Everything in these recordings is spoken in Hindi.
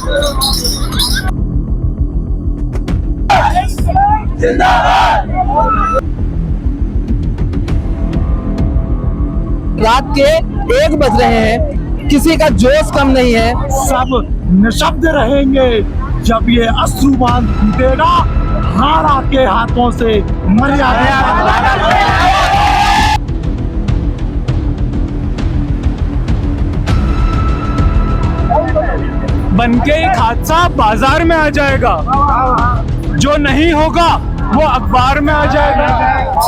रात के 1 बज रहे हैं, किसी का जोश कम नहीं है। सब निशब्द रहेंगे जब ये अश्रुबाण फूटेगा। हारा के हाथों से मर्यादा बनके एक हादसा बाजार में आ जाएगा, जो नहीं होगा वो अखबार में आ जाएगा।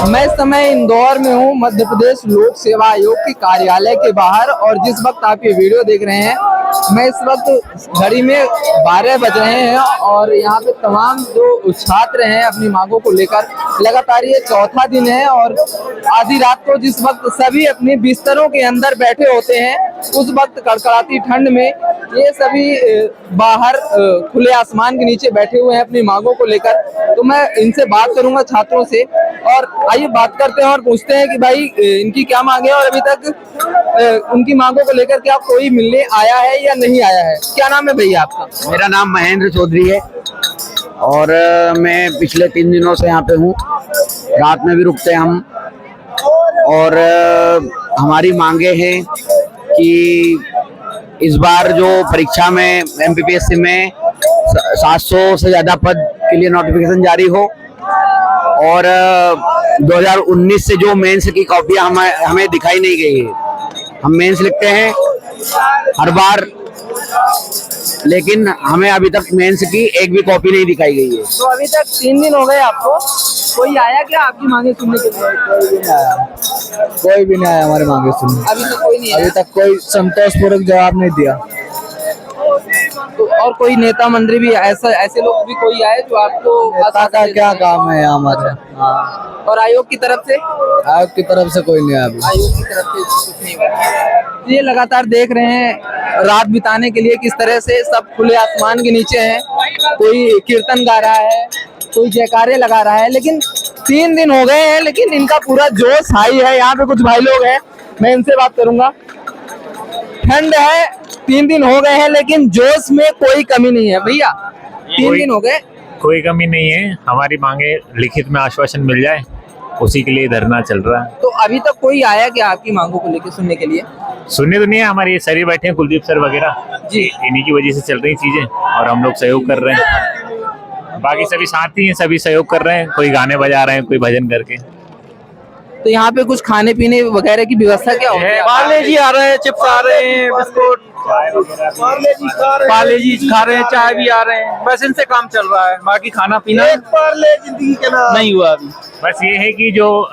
मैं इस समय इंदौर में हूँ, मध्य प्रदेश लोक सेवा आयोग के कार्यालय के बाहर। और जिस वक्त आप ये वीडियो देख रहे हैं, मैं इस वक्त घड़ी में 12 बज रहे हैं और यहाँ पे तमाम जो छात्र हैं अपनी मांगों को लेकर, लगातार ये चौथा दिन है। और आधी रात को जिस वक्त सभी अपने बिस्तरों के अंदर बैठे होते हैं, उस वक्त कड़कड़ाती ठंड में ये सभी बाहर खुले आसमान के नीचे बैठे हुए हैं अपनी मांगों को लेकर। तो मैं इनसे बात करूंगा छात्रों से, और आइए बात करते हैं और पूछते हैं कि भाई इनकी क्या मांगे और अभी तक उनकी मांगों को लेकर क्या कोई मिलने आया है या नहीं आया है। क्या नाम है भैया आपका? मेरा नाम महेंद्र चौधरी है और मैं पिछले 3 दिनों से यहाँ पे हूँ। रात में भी रुकते हैं हम, और हमारी मांगे हैं कि इस बार जो परीक्षा में MPPSC में 700 से ज़्यादा पद के लिए नोटिफिकेशन जारी हो, और 2019 से जो मेंस की कॉपियाँ हमें दिखाई नहीं गई है। हम मेंस लिखते हैं हर बार, लेकिन हमें अभी तक मेंस की एक भी कॉपी नहीं दिखाई गई है। तो अभी तक 3 दिन हो गए आपको, कोई आया क्या आपकी मांगे सुनने के लिए? कोई भी नहीं आया हमारी मांगे सुनने। अभी तक कोई नहीं आया। अभी तक कोई संतोषपूर्वक जवाब नहीं दिया। तो और कोई नेता मंत्री भी ऐसे लोग भी कोई आए जो आपको पता का क्या काम है हमारे? और आयोग की तरफ से? आयोग की तरफ से कोई नहीं आया अभी। आयोग की तरफ से कुछ नहीं हुआ। ये लगातार देख रहे हैं रात बिताने के लिए किस तरह से सब खुले आसमान के नीचे हैं। कोई कीर्तन गा रहा है, कोई जयकारे लगा रहा है, लेकिन 3 दिन हो गए हैं लेकिन इनका पूरा जोश हाई है। यहाँ पे कुछ भाई लोग हैं, मैं इनसे बात करूंगा। ठंड है, 3 दिन हो गए हैं लेकिन जोश में कोई कमी नहीं है। भैया 3 दिन हो गए, कोई कमी नहीं है। हमारी मांगे लिखित में आश्वासन मिल जाए, उसी के लिए धरना चल रहा है। तो अभी तक कोई आया क्या आपकी मांगों को लेकर सुनने के लिए? सुनने तो नहीं है, हमारे सर ही बैठे हैं, कुलदीप सर वगैरह जी, इन्हीं की वजह से चल रही चीजें और हम लोग सहयोग कर रहे हैं। बाकी सभी साथी हैं, सभी सहयोग कर रहे हैं, कोई गाने बजा रहे हैं, कोई भजन करके। तो यहाँ पे कुछ खाने पीने वगैरह की व्यवस्था क्या होती है? पार्ले जी आ रहे हैं, चिप्स आ रहे हैं, बिस्कुट पार्ले जी खा रहे हैं, चाय भी आ रहे हैं। बस इनसे काम चल रहा है, बाकी खाना पीना पार्ले जिंदगी के नाम नहीं हुआ अभी। बस ये है कि जो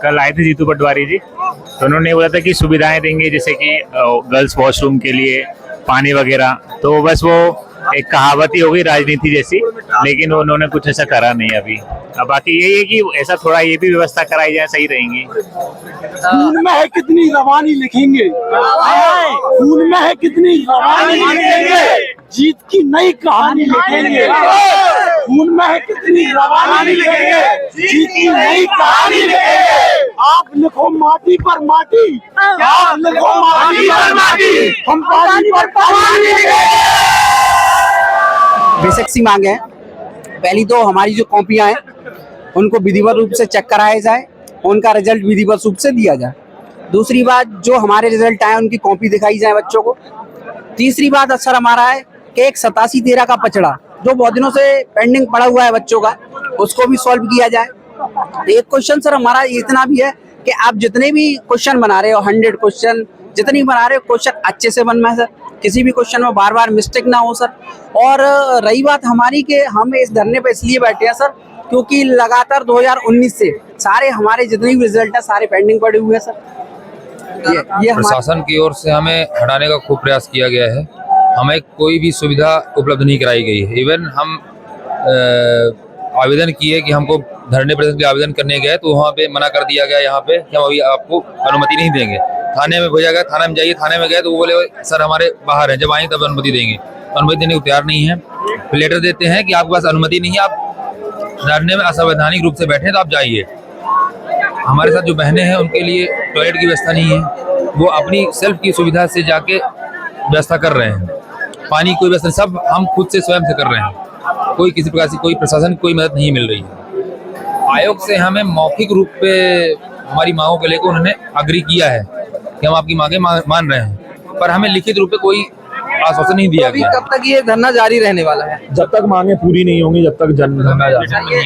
कल आए थे जीतू पटवारी जी, तो उन्होंने बोला था कि सुविधाएं देंगे, जैसे कि गर्ल्स वॉशरूम के लिए पानी वगैरह। तो बस वो एक कहावत ही हो गई राजनीति जैसी, लेकिन उन्होंने कुछ ऐसा करा नहीं अभी। अब बाकी यही है कि ऐसा थोड़ा ये भी व्यवस्था कराई जाए, सही रहेंगी। खून में है कितनी रवानी लिखेंगे, खून में है कितनी रवानी लिखेंगे, जीत की नई कहानी लिखेंगे। खून में है कितनी रवानी लिखेंगे, जीत की नई कहानी लिखेंगे। आप लिखो माटी पर माटी, आप लिखो माटी पर माटी, हम पानी पर पानी लिखेंगे। बेसिक सी मांग है। पहली तो हमारी जो कॉपियां हैं उनको विधिवत रूप से चेक कराया जाए, उनका रिजल्ट विधिवत रूप से दिया जाए। दूसरी बात, जो हमारे रिजल्ट आए उनकी कॉपी दिखाई जाए बच्चों को। तीसरी बात सर हमारा है कि एक 87-13 का पचड़ा जो बहुत दिनों से पेंडिंग पड़ा हुआ है बच्चों का, उसको भी सॉल्व किया जाए। एक क्वेश्चन सर हमारा इतना भी है कि आप जितने भी क्वेश्चन बना रहे हो, 100 क्वेश्चन जितनी बना रहे हो, क्वेश्चन अच्छे से बनना है सर, किसी भी क्वेश्चन में बार बार मिस्टेक ना हो सर। और रही बात हमारी कि हम इस धरने पे इसलिए बैठे हैं सर क्योंकि लगातार 2019 से सारे हमारे जितने भी रिजल्ट है सारे पेंडिंग पड़े हुए हैं सर। ये प्रशासन की ओर से हमें हटाने का खूब प्रयास किया गया है, हमें कोई भी सुविधा उपलब्ध नहीं कराई गई है। इवन हम आवेदन किए कि हमको धरने प्रदर्शन के आवेदन करने गए तो वहाँ पे मना कर दिया गया, यहाँ पे कि हम अभी आपको अनुमति नहीं देंगे। थाने में भेजा गया, थाने में जाइए, थाने में गए तो वो बोले सर हमारे बाहर है, जब आएंगे तब अनुमति देंगे। अनुमति देने को तैयार नहीं है। फिर लेटर देते हैं कि आपके पास अनुमति नहीं है, आप धरने में असंवैधानिक रूप से बैठे हैं तो आप जाइए। हमारे साथ जो बहनें हैं उनके लिए टॉयलेट की व्यवस्था नहीं है, वो अपनी सेल्फ की सुविधा से जाके व्यवस्था कर रहे हैं। पानी कोई व्यवस्था, सब हम खुद से स्वयं से कर रहे हैं। कोई किसी प्रकार से कोई प्रशासन की कोई मदद नहीं मिल रही है। आयोग से हमें मौखिक रूप पे हमारी मांगों को लेकर उन्होंने अग्री किया है कि हम आपकी मांगे मान रहे हैं, पर हमें लिखित रूप पे कोई आश्वासन नहीं दिया अभी गया। कब तक ये धरना जारी रहने वाला है? जब तक मांगे पूरी नहीं होंगी, जब तक धरना जारी।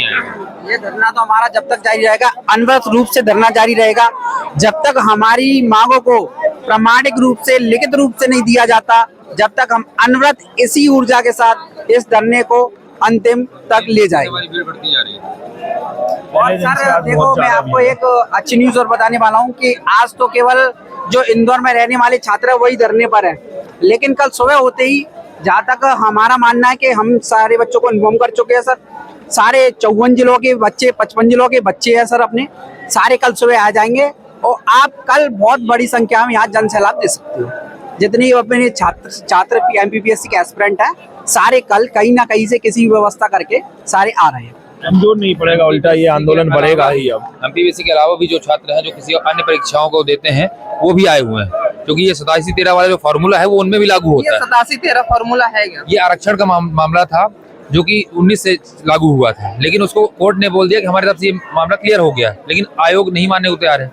ये धरना तो हमारा जब तक जारी रहेगा, अनवरत रूप से धरना जारी रहेगा, जब तक हमारी मांगों को प्रामाणिक रूप से लिखित रूप से नहीं दिया जाता, जब तक हम अनवरत इसी ऊर्जा के साथ इस धरने को अंतिम तक ले जाएंगे। और सर देखो, मैं आपको एक अच्छी न्यूज और बताने वाला हूँ कि आज तो केवल जो इंदौर में रहने वाले छात्र है वही धरने पर है, लेकिन कल सुबह होते ही, जहाँ तक हमारा मानना है कि हम सारे बच्चों को इन्फॉर्म कर चुके हैं सर, सारे 54 जिलों के बच्चे, 55 जिलों के बच्चे हैं सर अपने, सारे कल सुबह आ जाएंगे और आप कल बहुत बड़ी संख्या में यहाँ जन सैलाब दे सकते हो। जितने अपने छात्र MPPSC के एस्पिरेंट हैं, सारे कल कहीं ना कहीं से किसी व्यवस्था करके सारे आ रहे हैं। कमजोर नहीं पड़ेगा, उल्टा ये आंदोलन बढ़ेगा ही। अब MPPSC के अलावा भी जो छात्र हैं जो किसी अन्य परीक्षाओं को देते हैं वो भी आए हुए हैं, क्योंकि ये 87-13 वाला जो फॉर्मूला है वो उनमें भी लागू होता है। 87-13 फॉर्मूला है क्या? ये आरक्षण का मामला था जो कि 19 से लागू हुआ था, लेकिन उसको कोर्ट ने बोल दिया कि हमारे तरफ से ये मामला क्लियर हो गया, लेकिन आयोग नहीं मानने को तैयार है।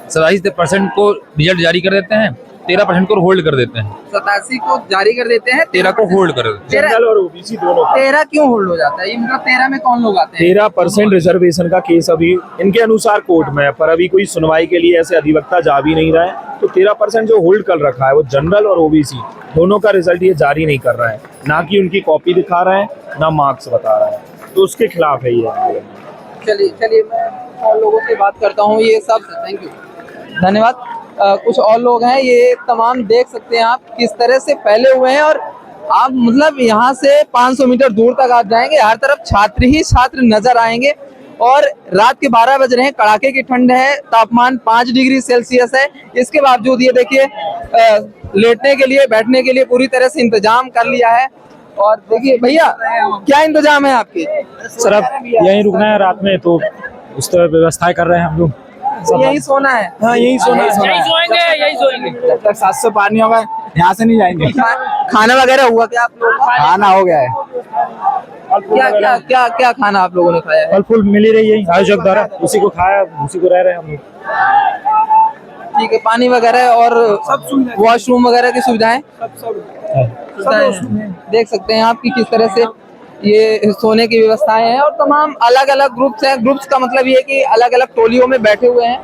87% को रिजल्ट जारी कर देते हैं, 13% को होल्ड कर देते हैं। 87 को जारी कर देते हैं, 13 को होल्ड कर देते हैं। जनरल और ओबीसी दोनों। 13 क्यों होल्ड हो जाता है? ये मतलब 13 में कौन लोग आते हैं? 13% रिजर्वेशन का केस अभी इनके अनुसार कोर्ट में है, पर अभी कोई सुनवाई के लिए ऐसे अधिवक्ता जा भी नहीं रहा है। तो 13% जो होल्ड कर रखा है वो जनरल और ओबीसी दोनों का रिजल्ट ये जारी नहीं कर रहा है, ना कि उनकी कॉपी दिखा रहा है, ना मार्क्स बता रहा है, तो उसके खिलाफ है ये। चलिए मैं और लोगों से बात करता हूँ। ये सब थैंक यू, धन्यवाद। कुछ और लोग हैं, ये तमाम देख सकते हैं आप किस तरह से फैले हुए हैं, और आप मतलब यहाँ से 500 मीटर दूर तक आप जाएंगे, हर तरफ छात्र ही छात्र नजर आएंगे। और रात के 12 बज रहे हैं, कड़ाके की ठंड है, तापमान 5 डिग्री सेल्सियस है। इसके बावजूद ये देखिए लेटने के लिए, बैठने के लिए पूरी तरह से इंतजाम कर लिया है। और देखिए भैया, क्या इंतजाम है आपके? सर अब यहीं रुकना है रात में, तो उस तरह व्यवस्थाएं कर रहे हैं हम लोग। यही सोना है? हाँ, यही सोना है। यही सोएंगे। जब तक 700 पार नहीं होगा यहाँ से नहीं जाएंगे। खाना वगैरह हुआ क्या आप लोगों का? खाना हो गया है। क्या खाना आप लोगों ने खाया है? फल फूल मिल ही रही है आयोजक द्वारा, उसी को खाया, उसी को रह रहे हैं हम लोग। ठीक है, पानी वगैरह और वॉशरूम वगैरह की सुविधाएं देख सकते हैं आप कि किस तरह से ये सोने की व्यवस्थाएं हैं। और तमाम अलग अलग ग्रुप्स हैं। ग्रुप्स का मतलब ये है कि अलग अलग टोलियों में बैठे हुए हैं